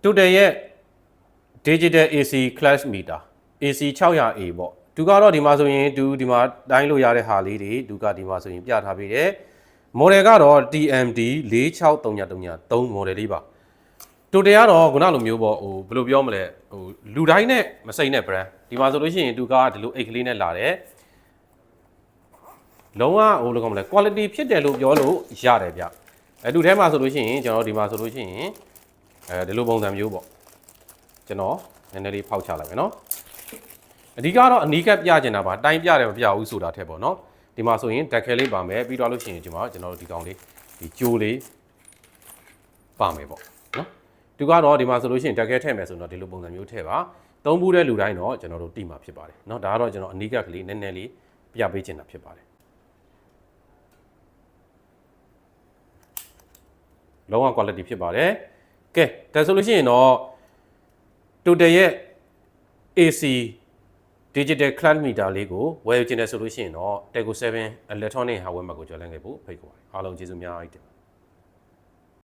total ရဲ့ digital AC class meter AC 600A ပေါ့သူကတော့ဒီမှာဆိုရင်ဒီမှာတိုင်းလို့ရတဲ့ဟာလေးတွေသူကဒီမှာဆိုရင်ပြထားပေးတယ် model ကတော့ TMD 46333 model လေးပါ total ကတော့ခုနလိုမျိုးပေါ့ဟိုဘယ်လိုပြောမလဲဟိုလူတိုင်းနဲ့မစိမ့်တဲ့ brand ဒီမှာဆိုလို့ရှိရင်သူကဒီလိုအိတ်ကလေးနဲ့လာတယ်လုံးဝဟိုလိုကောမလဲ quality ဖြစ်တယ်လို့ပြောလို့ရတယ်ဗျသူထဲမှာဆိုလို့ရှိရင်ကျွန်တော်ဒီမှာဆိုလို့ရှိရင်ဒီလိုပုံစံမျိုးပေါ့ကျွန်တော်နည်းနည်းလေးဖောက်ချလိုက်မယ်နော်အဓိကတော့အနီးကပ်ပြချင်တာပါတိုင်းပြတယ်မပြဘူးဆိုတာထက်ပေါ့နော်ဒီမှာဆိုရင်ဓာတ်ခဲလေးပါမယ်ပြီးတော့လို့ရှိရင်ဒီမှာကျွန်တော်တို့ဒီကောင်လေးဒီကြိုးလေးပါမယ်ပေါ့နော်သူကတော့ဒီမှာဆိုလို့ရှိရင်ဓာတ်ခဲထည့်မယ်ဆိုတော့ဒီလိုပုံစံမျိုးထည့်ပါသုံးဘူးတဲ့လူတိုင်းတော့ကျွန်တော်တို့တိမှာဖြစ်ပါတယ်เนาะဒါကတော့ကျွန်တော်အနီးကပ်ကလေးနည်းနည်းလေးပြပေးချင်တာဖြစ်ပါတယ်လုံးဝ quality ဖြစ်ပါတယ်ကဲဒါဆိုလို့ရှိရင်တော့ total ရဲ့ AC digital class meter လေးကိုဝယ်ယူခြင်းနဲ့ဆိုလို့ရှိရင်တော့ Tego 7 electronic hardware မှာကိုကျော်လန်းခဲ့ဖို့ဖိတ်ခေါ်ပါတယ်အားလုံးကျေးဇူးများကြီးတင်